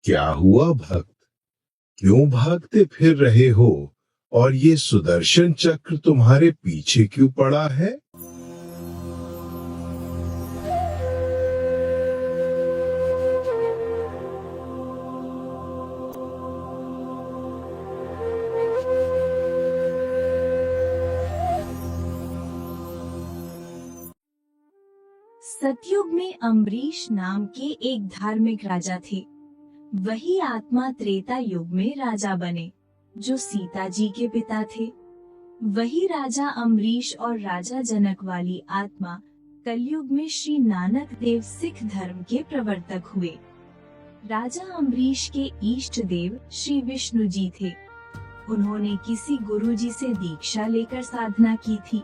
क्या हुआ भक्त, क्यों भागते फिर रहे हो और ये सुदर्शन चक्र तुम्हारे पीछे क्यों पड़ा है? सतयुग में अम्बरीश नाम के एक धार्मिक राजा थे। वही आत्मा त्रेता युग में राजा बने, जो सीता जी के पिता थे। वही राजा अम्बरीश और राजा जनक वाली आत्मा कलयुग में श्री नानक देव सिख धर्म के प्रवर्तक हुए। राजा अम्बरीश के इष्ट देव श्री विष्णु जी थे। उन्होंने किसी गुरु जी से दीक्षा लेकर साधना की थी।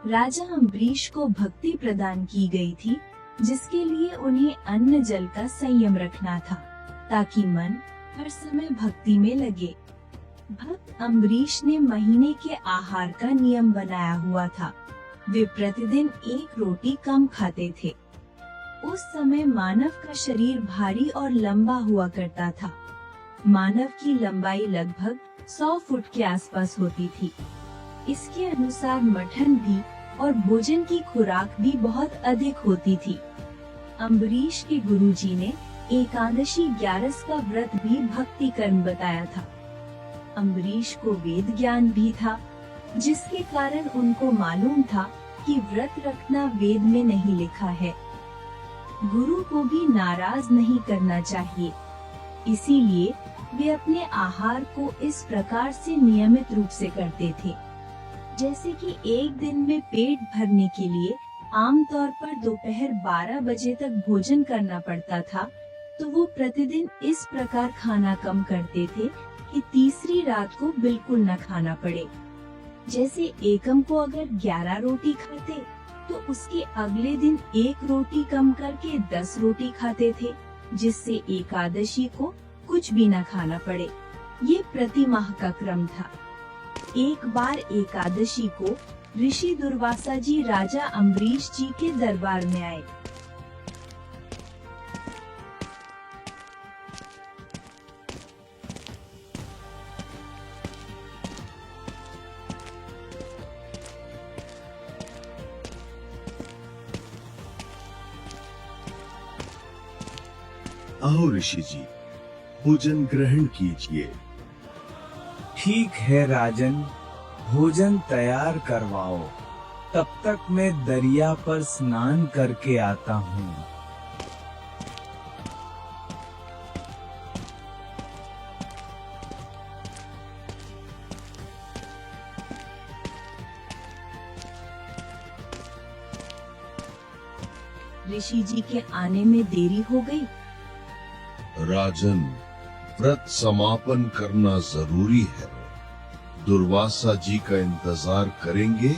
राजा अम्बरीश को भक्ति प्रदान की गई थी, जिसके लिए उन्हें अन्न जल का संयम रखना था, ताकि मन हर समय भक्ति में लगे। भक्त अम्बरीश ने महीने के आहार का नियम बनाया हुआ था। वे प्रतिदिन एक रोटी कम खाते थे। उस समय मानव का शरीर भारी और लंबा हुआ करता था। मानव की लंबाई लगभग 100 फुट के आसपास होती थी। इसके अनुसार मटन भी और भोजन की खुराक भी बहुत अधिक होती थी। अम्बरीश के गुरुजी ने एकादशी 11 का व्रत भी भक्ति कर्म बताया था। अम्बरीश को वेद ज्ञान भी था, जिसके कारण उनको मालूम था कि व्रत रखना वेद में नहीं लिखा है। गुरु को भी नाराज नहीं करना चाहिए, इसीलिए वे अपने आहार को इस प्रकार से नियमित रूप से करते थे। जैसे कि एक दिन में पेट भरने के लिए आमतौर पर दोपहर 12 बजे तक भोजन करना पड़ता था, तो वो प्रतिदिन इस प्रकार खाना कम करते थे कि तीसरी रात को बिल्कुल न खाना पड़े। जैसे एकम को अगर 11 रोटी खाते, तो उसके अगले दिन एक रोटी कम करके 10 रोटी खाते थे, जिससे एकादशी को कुछ भी न खाना पड़े। ये प्रति माह का क्रम था। एक बार एकादशी को ऋषि दुर्वासा जी राजा अम्बरीश जी के दरबार में आए। आओ ऋषि जी, भोजन ग्रहण कीजिए। ठीक है राजन, भोजन तैयार करवाओ, तब तक मैं दरिया पर स्नान करके आता हूँ। ऋषि जी के आने में देरी हो गई। राजन, व्रत समापन करना जरूरी है। दुर्वासा जी का इंतजार करेंगे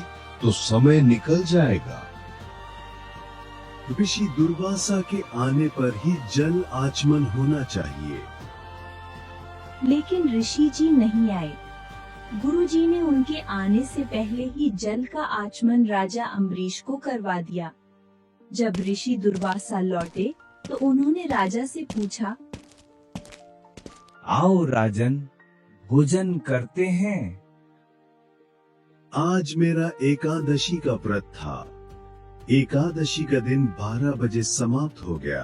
तो समय निकल जाएगा। ऋषि दुर्वासा के आने पर ही जल आचमन होना चाहिए। लेकिन ऋषि जी नहीं आए। गुरु जी ने उनके आने से पहले ही जल का आचमन राजा अम्बरीश को करवा दिया। जब ऋषि दुर्वासा लौटे, तो उन्होंने राजा से पूछा, आओ राजन, भोजन करते हैं। आज मेरा एकादशी का व्रत था। एकादशी का दिन 12 बजे समाप्त हो गया।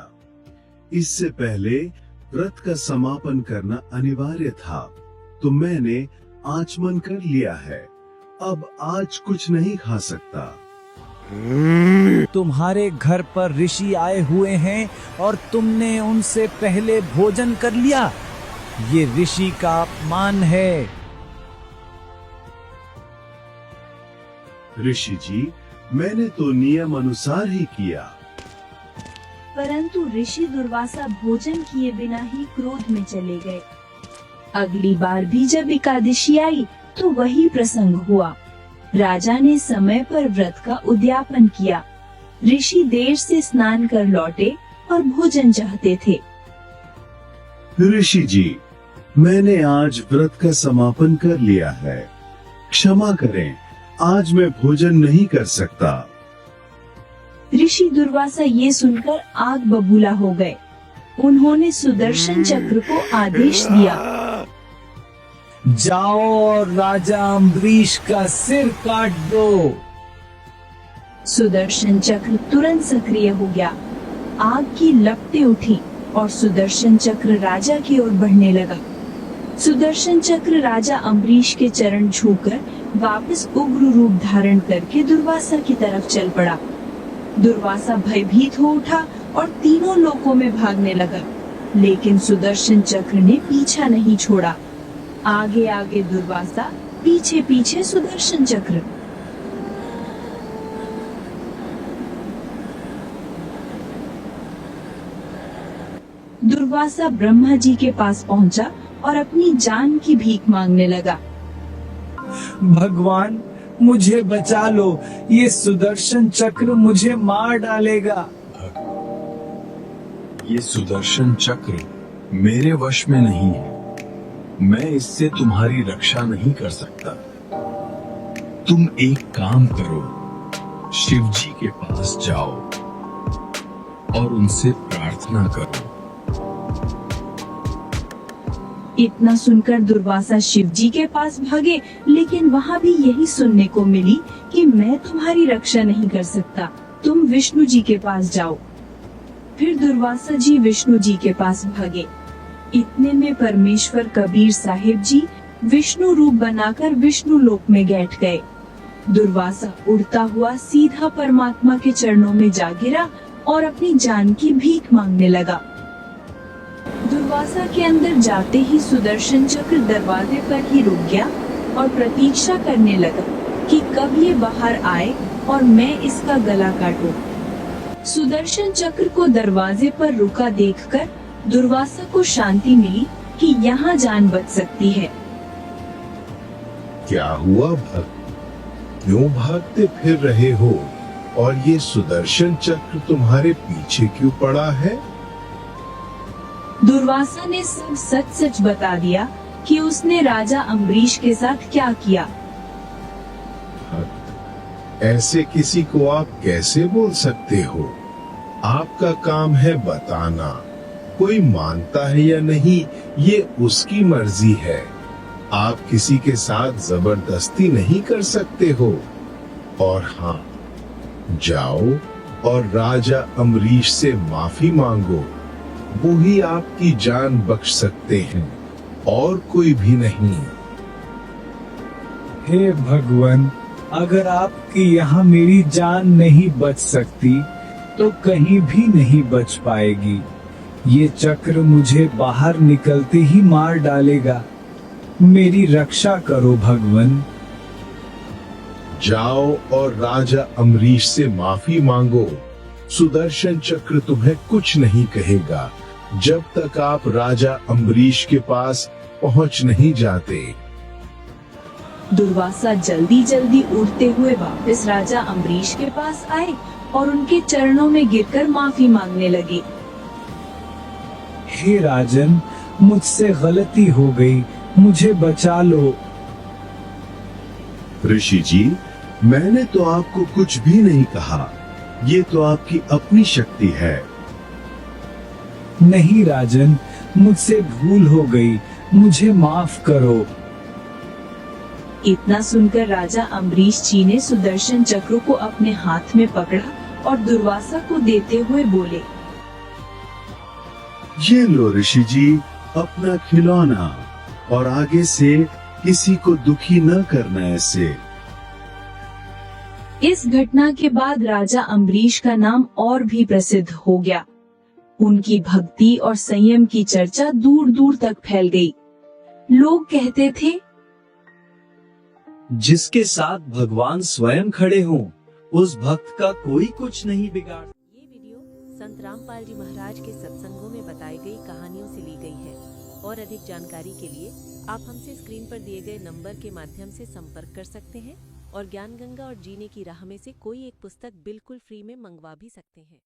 इससे पहले व्रत का समापन करना अनिवार्य था, तो मैंने आचमन कर लिया है। अब आज कुछ नहीं खा सकता। तुम्हारे घर पर ऋषि आए हुए हैं और तुमने उनसे पहले भोजन कर लिया। ये ऋषि का अपमान है। ऋषि जी, मैंने तो नियम अनुसार ही किया। परंतु ऋषि दुर्वासा भोजन किए बिना ही क्रोध में चले गए। अगली बार भी जब एकादशी आई, तो वही प्रसंग हुआ। राजा ने समय पर व्रत का उद्यापन किया। ऋषि देर से स्नान कर लौटे और भोजन चाहते थे। ऋषि जी, मैंने आज व्रत का समापन कर लिया है। क्षमा करें, आज मैं भोजन नहीं कर सकता। ऋषि दुर्वासा ये सुनकर आग बबूला हो गए। उन्होंने सुदर्शन चक्र को आदेश दिया। जाओ और राजा अम्बरीश का सिर काट दो। सुदर्शन चक्र तुरंत सक्रिय हो गया। आग की लपटें उठी और सुदर्शन चक्र राजा की ओर बढ़ने लगा। सुदर्शन चक्र राजा अम्बरीश के चरण छूकर वापस उग्र रूप धारण करके दुर्वासा की तरफ चल पड़ा। दुर्वासा भयभीत हो उठा और तीनों लोकों में भागने लगा, लेकिन सुदर्शन चक्र ने पीछा नहीं छोड़ा। आगे आगे दुर्वासा, पीछे पीछे सुदर्शन चक्र। दुर्वासा ब्रह्मा जी के पास पहुंचा और अपनी जान की भीख मांगने लगा। भगवान, मुझे बचा लो, ये सुदर्शन चक्र मुझे मार डालेगा। ये सुदर्शन चक्र मेरे वश में नहीं है। मैं इससे तुम्हारी रक्षा नहीं कर सकता। तुम एक काम करो, शिव जी के पास जाओ और उनसे प्रार्थना करो। इतना सुनकर दुर्वासा शिव जी के पास भागे, लेकिन वहाँ भी यही सुनने को मिली कि मैं तुम्हारी रक्षा नहीं कर सकता, तुम विष्णु जी के पास जाओ। फिर दुर्वासा जी विष्णु जी के पास भागे। इतने में परमेश्वर कबीर साहिब जी विष्णु रूप बनाकर विष्णु लोक में बैठ गए। दुर्वासा उड़ता हुआ सीधा परमात्मा के चरणों में जा गिरा और अपनी जान की भीख मांगने लगा। दुर्वासा के अंदर जाते ही सुदर्शन चक्र दरवाजे पर ही रुक गया और प्रतीक्षा करने लगा कि कब ये बाहर आए और मैं इसका गला काटूं। सुदर्शन चक्र को दरवाजे पर रुका देखकर दुर्वासा को शांति मिली कि यहाँ जान बच सकती है। क्या हुआ भक्त, क्यों भागते फिर रहे हो और ये सुदर्शन चक्र तुम्हारे पीछे क्यों पड़ा है? दुर्वासा ने सब सच सच बता दिया कि उसने राजा अम्बरीश के साथ क्या किया। ऐसे किसी को आप कैसे बोल सकते हो? आपका काम है बताना। कोई मानता है या नहीं, ये उसकी मर्जी है। आप किसी के साथ जबरदस्ती नहीं कर सकते हो। और हाँ, जाओ और राजा अम्बरीश से माफी मांगो। वो ही आपकी जान बख्श सकते हैं, और कोई भी नहीं। हे भगवान, अगर आपकी यहाँ मेरी जान नहीं बच सकती तो कहीं भी नहीं बच पाएगी। ये चक्र मुझे बाहर निकलते ही मार डालेगा। मेरी रक्षा करो भगवान। जाओ और राजा अम्बरीश से माफी मांगो। सुदर्शन चक्र तुम्हें कुछ नहीं कहेगा जब तक आप राजा अम्बरीश के पास पहुंच नहीं जाते। दुर्वासा जल्दी जल्दी उड़ते हुए वापस राजा अम्बरीश के पास आए और उनके चरणों में गिरकर माफी मांगने लगे। हे राजन, मुझसे गलती हो गई, मुझे बचा लो। ऋषि जी, मैंने तो आपको कुछ भी नहीं कहा। ये तो आपकी अपनी शक्ति है। नहीं राजन, मुझसे भूल हो गई, मुझे माफ करो। इतना सुनकर राजा अम्बरीश जी ने सुदर्शन चक्र को अपने हाथ में पकड़ा और दुर्वासा को देते हुए बोले, ये लो ऋषि जी, अपना खिलौना, और आगे से किसी को दुखी न करना ऐसे। इस घटना के बाद राजा अम्बरीश का नाम और भी प्रसिद्ध हो गया। उनकी भक्ति और संयम की चर्चा दूर दूर तक फैल गई। लोग कहते थे, जिसके साथ भगवान स्वयं खड़े हों, उस भक्त का कोई कुछ नहीं बिगाड़। ये वीडियो संत रामपाल जी महाराज के सत्संगों में बताई गई कहानियों से ली गई है और अधिक जानकारी के लिए आप हमसे स्क्रीन पर दिए गए नंबर के माध्यम से संपर्क कर सकते हैं और ज्ञान गंगा और जीने की राह में से कोई एक पुस्तक बिल्कुल फ्री में मंगवा भी सकते हैं।